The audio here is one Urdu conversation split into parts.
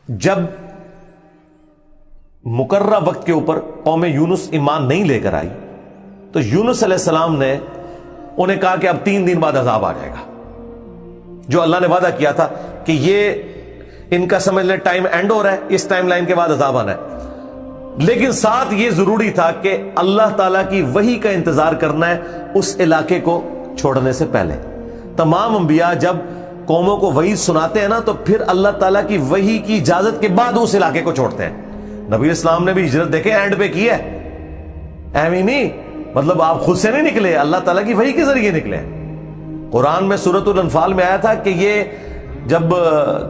جب مقررہ وقت کے اوپر قوم یونس ایمان نہیں لے کر آئی تو یونس علیہ السلام نے انہیں کہا کہ اب 3 دن بعد عذاب آ جائے گا، جو اللہ نے وعدہ کیا تھا کہ یہ ان کا سمجھ لیں ٹائم اینڈ ہو رہا ہے، اس ٹائم لائن کے بعد عذاب آنا ہے۔ لیکن ساتھ یہ ضروری تھا کہ اللہ تعالیٰ کی وحی کا انتظار کرنا ہے اس علاقے کو چھوڑنے سے پہلے۔ تمام انبیاء جب قوموں کو وحی سناتے ہیں نا تو پھر اللہ تعالیٰ کی وحی کی اجازت کے بعد اس علاقے کو چھوڑتے ہیں۔ نبی اسلام نے بھی ہجرت دیکھے اینڈ پہ کی ہے، ایویں نہیں، مطلب آپ خود سے نہیں نکلے، اللہ تعالیٰ کی وحی کے ذریعے نکلے۔ قرآن میں سورۃ الانفال میں آیا تھا کہ یہ جب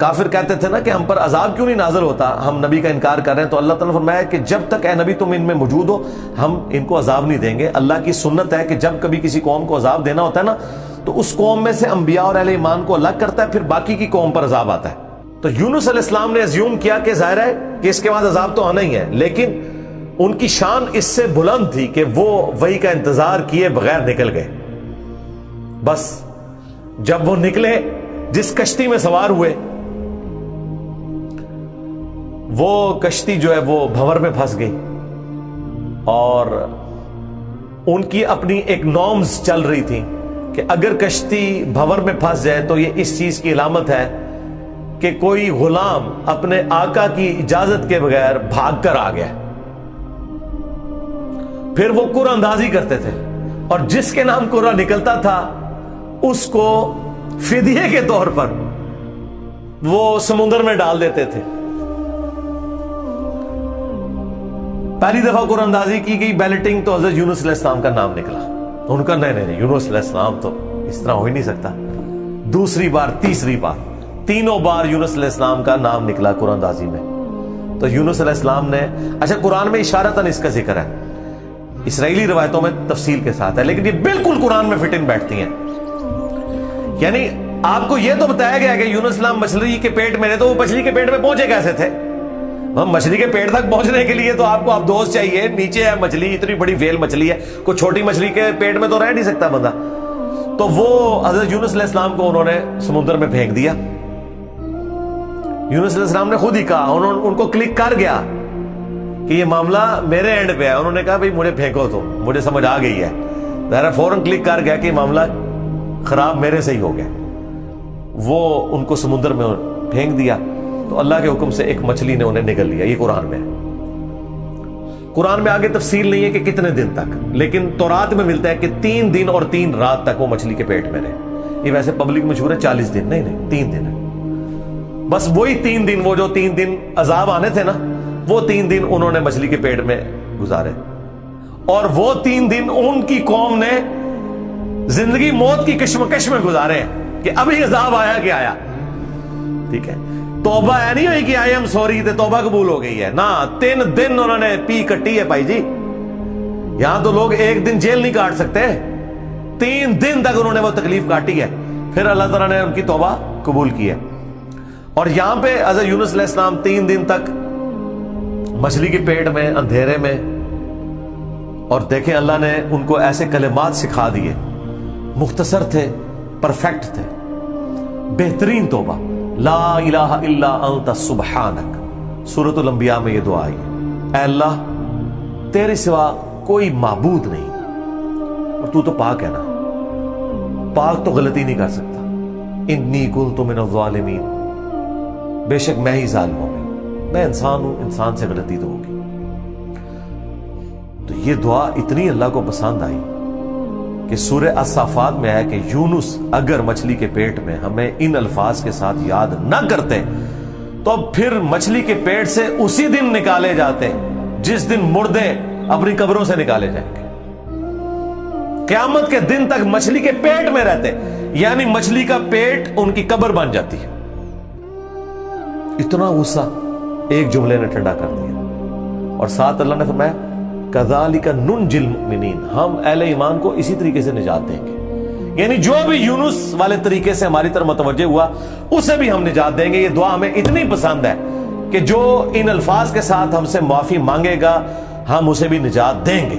کافر کہتے تھے نا کہ ہم پر عذاب کیوں نہیں نازل ہوتا، ہم نبی کا انکار کر رہے ہیں، تو اللہ تعالیٰ نے فرمایا کہ جب تک اے نبی تم ان میں موجود ہو ہم ان کو عذاب نہیں دیں گے۔ اللہ کی سنت ہے کہ جب کبھی کسی قوم کو عذاب دینا ہوتا ہے نا تو اس قوم میں سے انبیاء اور اہل ایمان کو الگ کرتا ہے، پھر باقی کی قوم پر عذاب آتا ہے۔ تو یونس علیہ السلام نے ازیوم کیا کہ ظاہر ہے کہ اس کے بعد عذاب تو آنا ہی ہے، لیکن ان کی شان اس سے بلند تھی کہ وہ وحی کا انتظار کیے بغیر نکل گئے۔ بس جب وہ نکلے، جس کشتی میں سوار ہوئے، وہ کشتی جو ہے وہ بھنور میں پھنس گئی، اور ان کی اپنی ایک نارمز چل رہی تھی کہ اگر کشتی بھنور میں پھنس جائے تو یہ اس چیز کی علامت ہے کہ کوئی غلام اپنے آقا کی اجازت کے بغیر بھاگ کر آ گیا۔ پھر وہ قرآن اندازی کرتے تھے، اور جس کے نام قرآن نکلتا تھا اس کو فدیے کے طور پر وہ سمندر میں ڈال دیتے تھے۔ پہلی دفعہ قرآن اندازی کی گئی بیلٹنگ تو حضرت یونس علیہ السلام کا نام نکلا، ان کا نہیں یونس علیہ السلام تو اس طرح ہو ہی نہیں سکتا۔ دوسری بار، تیسری بار، تینوں بار یونس علیہ السلام کا نام نکلا قرآن اندازی میں۔ تو یونس علیہ السلام نے، اچھا قرآن میں اشارتاً اس کا ذکر ہے، اسرائیلی روایتوں میں تفصیل کے ساتھ ہے، لیکن یہ بالکل قرآن میں فٹ ان بیٹھتی ہیں۔ یعنی آپ کو یہ تو بتایا گیا کہ یونس السلام مچھلی کے پیٹ میں رہے، تو وہ مچھلی کے پیٹ میں پہنچے کیسے تھے؟ مچھلی کے پیٹ تک پہنچنے کے لیے تو آپ کو ابدوس چاہیے، نیچے ہے مچھلی، اتنی بڑی ویل مچھلی ہے، کوئی چھوٹی مچھلی کے پیٹ میں تو رہ نہیں سکتا بندہ۔ تو وہ حضرت یونس علیہ السلام کو انہوں نے سمندر میں پھینک دیا۔ یونس علیہ السلام نے خود ہی کہا، ان کو کلک کر گیا کہ یہ معاملہ میرے اینڈ پہ ہے۔ انہوں نے کہا بھئی مجھے پھینکو، تو مجھے سمجھ آ گئی ہے، ظاہر فوراً کلک کر گیا کہ یہ معاملہ خراب میرے سے ہی ہو گیا۔ وہ ان کو سمندر میں پھینک دیا تو اللہ کے حکم سے ایک مچھلی نے انہیں نگل لیا۔ یہ قرآن میں ہے، قرآن میں آگے تفصیل نہیں ہے کہ کتنے دن تک، لیکن تورات میں ملتا ہے کہ 3 دن اور 3 رات تک وہ مچھلی کے پیٹ میں رہے۔ یہ ویسے پبلک مشہور ہے 40 دن، نہیں 3 دن ہے۔ بس وہی 3 دن، وہ جو 3 دن عذاب آنے تھے نا، وہ 3 دن انہوں نے مچھلی کے پیٹ میں گزارے، اور وہ 3 دن ان کی قوم نے زندگی موت کی کشمکش میں گزارے ہیں کہ ابھی عذاب آیا کہ آیا۔ ٹھیک ہے، توبہ ہے نہیں ہوئی کہ آئی ایم سوری تے توبہ قبول ہو گئی ہے، نہ 3 دن انہوں نے پی کٹی ہے بھائی جی۔ یہاں تو لوگ 1 دن جیل نہیں کاٹ سکتے، 3 دن تک انہوں نے وہ تکلیف کاٹی ہے، پھر اللہ تعالیٰ نے ان کی توبہ قبول کی ہے۔ اور یہاں پہ حضرت یونس علیہ السلام 3 دن تک مچھلی کے پیٹ میں، اندھیرے میں، اور دیکھیں اللہ نے ان کو ایسے کلمات سکھا دیے، مختصر تھے، پرفیکٹ تھے، بہترین توبہ، لا الہ الا انت سبحانک۔ سورۃ الانبیاء میں یہ دعا آئی ہے، اے اللہ تیرے سوا کوئی معبود نہیں، اور تو پاک ہے نا، پاک تو غلطی نہیں کر سکتا۔ انی کنت من الظالمین، بے شک میں ہی ظالم ہوں، میں انسان ہوں، انسان سے غلطی تو ہوگی۔ تو یہ دعا اتنی اللہ کو پسند آئی کہ سورہ الصافات میں ہے کہ یونس اگر مچھلی کے پیٹ میں ہمیں ان الفاظ کے ساتھ یاد نہ کرتے تو پھر مچھلی کے پیٹ سے اسی دن نکالے جاتے جس دن مردے اپنی قبروں سے نکالے جائیں گے، قیامت کے دن تک مچھلی کے پیٹ میں رہتے، یعنی مچھلی کا پیٹ ان کی قبر بن جاتی ہے۔ اتنا غصہ ایک جملے نے ٹھنڈا کر دیا، اور ساتھ اللہ نے فرمایا کذالک ننجی المؤمنین، ہم اہل ایمان کو اسی طریقے سے نجات دیں گے، یعنی جو بھی یونس والے طریقے سے ہماری طرف متوجہ ہوا اسے بھی ہم نجات دیں گے۔ یہ دعا ہمیں اتنی پسند ہے کہ جو ان الفاظ کے ساتھ ہم سے معافی مانگے گا ہم اسے بھی نجات دیں گے۔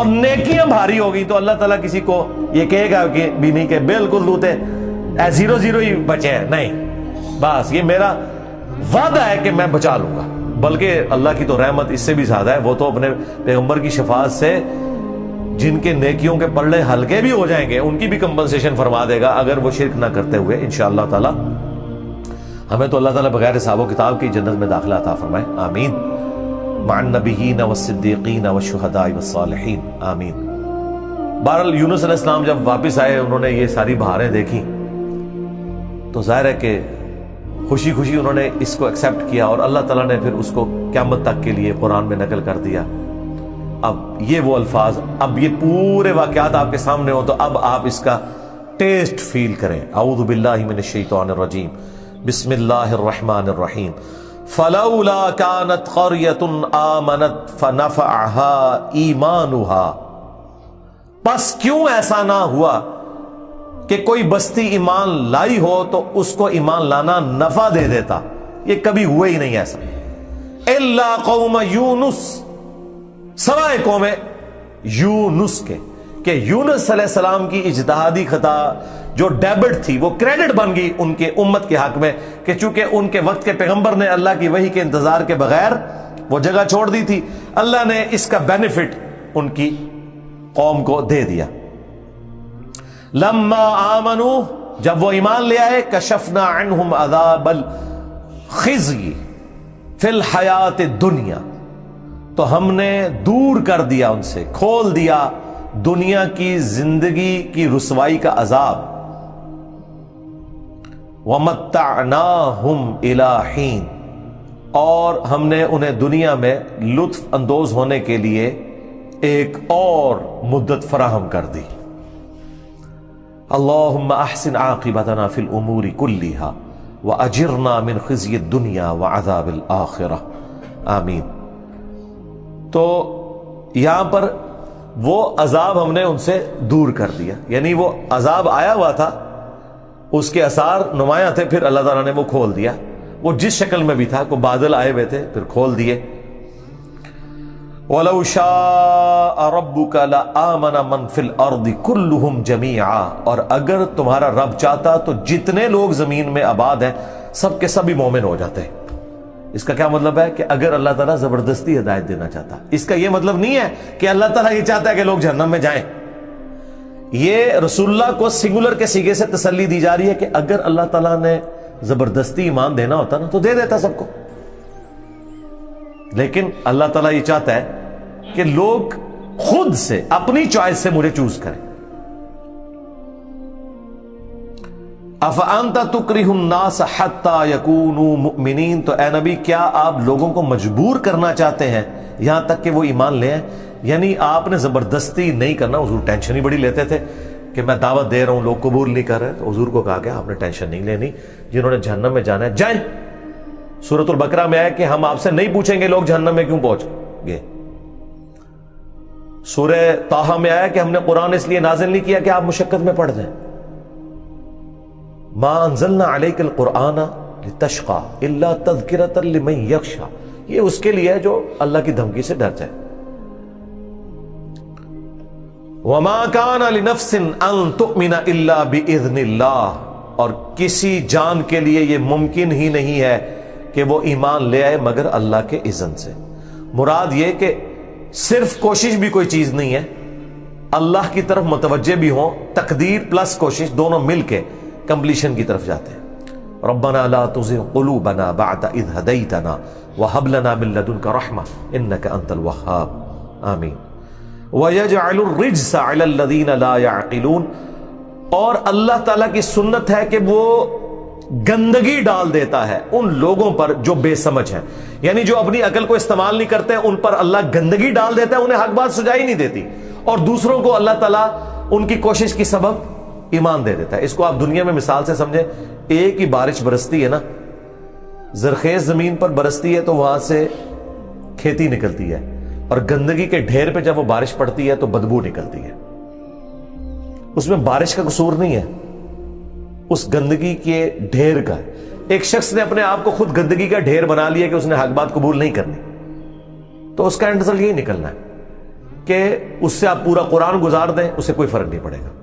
اور نیکیاں بھاری ہو گئی تو اللہ تعالیٰ کسی کو یہ کہے گا کہ بھی نہیں کہ بالکل دوتے 0-0 ہی بچے ہیں، نہیں، بس یہ میرا وعدہ ہے کہ میں بچا لوں گا، بلکہ اللہ کی تو رحمت اس سے بھی زیادہ ہے، وہ تو اپنے پیغمبر کی شفاعت سے جن کے نیکیوں کے پلڑے ہلکے بھی ہو جائیں گے ان کی بھی کمپنسیشن فرما دے گا اگر وہ شرک نہ کرتے ہوئے انشاءاللہ تعالی۔ ہمیں تو اللہ تعالیٰ بغیر حساب و کتاب کی جنت میں داخلہ عطا فرمائے، آمین، مع النبیین والصدیقین والشہداء والصالحین، آمین۔ بہرحال یونس علیہ السلام جب واپس آئے، انہوں نے یہ ساری بہاریں دیکھی تو ظاہر ہے کہ خوشی خوشی انہوں نے اس کو ایکسیپٹ کیا، اور اللہ تعالیٰ نے پھر اس کو قیامت تک کے لیے قرآن میں نقل کر دیا۔ اب یہ وہ الفاظ، اب یہ پورے واقعات آپ کے سامنے ہو تو اب آپ اس کا ٹیسٹ فیل کریں۔ اعوذ باللہ من الشیطان الرجیم، بسم اللہ الرحمن الرحیم، فلولا كانت قرية آمنت فنفعها ایمانها، پس کیوں ایسا نہ ہوا کہ کوئی بستی ایمان لائی ہو تو اس کو ایمان لانا نفع دے دیتا، یہ کبھی ہوا ہی نہیں ایسا، الا قوم یونس، سوائے قوم یونس کے، کہ یونس علیہ السلام کی اجتہادی خطا جو ڈیبٹ تھی وہ کریڈٹ بن گئی ان کے امت کے حق میں، کہ چونکہ ان کے وقت کے پیغمبر نے اللہ کی وحی کے انتظار کے بغیر وہ جگہ چھوڑ دی تھی، اللہ نے اس کا بینیفٹ ان کی قوم کو دے دیا۔ لما آمنوا، جب وہ ایمان لے آئے، کشفنا عنہم عذاب الخزي فی الحیات الدنیا، تو ہم نے دور کر دیا ان سے، کھول دیا دنیا کی زندگی کی رسوائی کا عذاب، وَمَتَّعْنَاهُمْ إِلَىٰ حِينٍ، اور ہم نے انہیں دنیا میں لطف اندوز ہونے کے لیے ایک اور مدت فراہم کر دی۔ اللہم احسن عاقبتنا فی الامور کلیہا واجرنا من خزی الدنیا وعذاب الآخرہ، آمین۔ تو یہاں پر وہ عذاب ہم نے ان سے دور کر دیا، یعنی وہ عذاب آیا ہوا تھا، اس کے اثار نمایاں تھے، پھر اللہ تعالیٰ نے وہ کھول دیا، وہ جس شکل میں بھی تھا، کو بادل آئے ہوئے تھے پھر کھول دیے۔ وَلَوْ شَاءَ رَبُّكَ لَآمَنَ مَنْ فِي الْأَرْضِ كُلُّهُمْ جَمِيعًا، اور اگر تمہارا رب چاہتا تو جتنے لوگ زمین میں آباد ہیں سب کے سب ہی مومن ہو جاتے ہیں۔ اس کا کیا مطلب ہے کہ اگر اللہ تعالیٰ زبردستی ہدایت دینا چاہتا، اس کا یہ مطلب نہیں ہے کہ اللہ تعالیٰ یہ چاہتا ہے کہ لوگ جہنم میں جائیں، یہ رسول اللہ کو سنگولر کے سیغے سے تسلی دی جا رہی ہے کہ اگر اللہ تعالیٰ نے زبردستی ایمان دینا ہوتا نا تو دے دیتا سب کو، لیکن اللہ تعالیٰ یہ چاہتا ہے کہ لوگ خود سے اپنی چوائس سے مجھے چوز کریں۔ افانت تکرہ الناس حتی یکونوا مؤمنین، تو اے نبی کیا آپ لوگوں کو مجبور کرنا چاہتے ہیں یہاں تک کہ وہ ایمان لے آئیں؟ یعنی آپ نے زبردستی نہیں کرنا۔ حضور ٹینشن ہی بڑی لیتے تھے کہ میں دعوت دے رہا ہوں لوگ قبول نہیں کر رہے، تو حضور کو کہا کہ آپ نے ٹینشن نہیں لینی، جنہوں نے جہنم میں جانا ہے جائیں۔ سورۃ البقرہ میں آیا کہ ہم آپ سے نہیں پوچھیں گے لوگ جہنم میں کیوں پہنچ گئے۔ سورہ طٰہٰ میں آیا کہ ہم نے قرآن اس لیے نازل نہیں کیا کہ آپ مشقت میں پڑ جائیں۔ ما انزلنا علیک القرآن لتشقى الا تذکرۃ لمن یخشی، یہ اس کے لیے ہے جو اللہ کی دھمکی سے ڈر جائے۔ وما كان لنفس ان تؤمن الا باذن اللہ، اور کسی جان کے لیے یہ ممکن ہی نہیں ہے کہ وہ ایمان لے آئے مگر اللہ کے اذن سے۔ مراد یہ کہ صرف کوشش بھی کوئی چیز نہیں ہے، اللہ کی طرف متوجہ بھی ہوں، تقدیر پلس کوشش دونوں مل کے کمپلیشن کی طرف جاتے ہیں۔ ربنا لا تزغ قلوبنا بعد اذ ہدیتنا وہب لنا من لدنک رحمہ انک انت الوہاب، آمین۔ وَيَجْعَلُ الرِّجْسَ عَلَى الَّذِينَ لَا يَعْقِلُونَ، اور اللہ تعالیٰ کی سنت ہے کہ وہ گندگی ڈال دیتا ہے ان لوگوں پر جو بے سمجھ ہیں، یعنی جو اپنی عقل کو استعمال نہیں کرتے ان پر اللہ گندگی ڈال دیتا ہے، انہیں حق بات سجائی نہیں دیتی، اور دوسروں کو اللہ تعالیٰ ان کی کوشش کی سبب ایمان دے دیتا ہے۔ اس کو آپ دنیا میں مثال سے سمجھیں، ایک ہی بارش برستی ہے نا، زرخیز زمین پر برستی ہے تو وہاں سے کھیتی نکلتی ہے، اور گندگی کے ڈھیر پہ جب وہ بارش پڑتی ہے تو بدبو نکلتی ہے۔ اس میں بارش کا قصور نہیں ہے، اس گندگی کے ڈھیر کا۔ ایک شخص نے اپنے آپ کو خود گندگی کا ڈھیر بنا لیا کہ اس نے حق بات قبول نہیں کرنی، تو اس کا اینڈ ریزلٹ یہی نکلنا ہے کہ اس سے آپ پورا قرآن گزار دیں، اسے کوئی فرق نہیں پڑے گا۔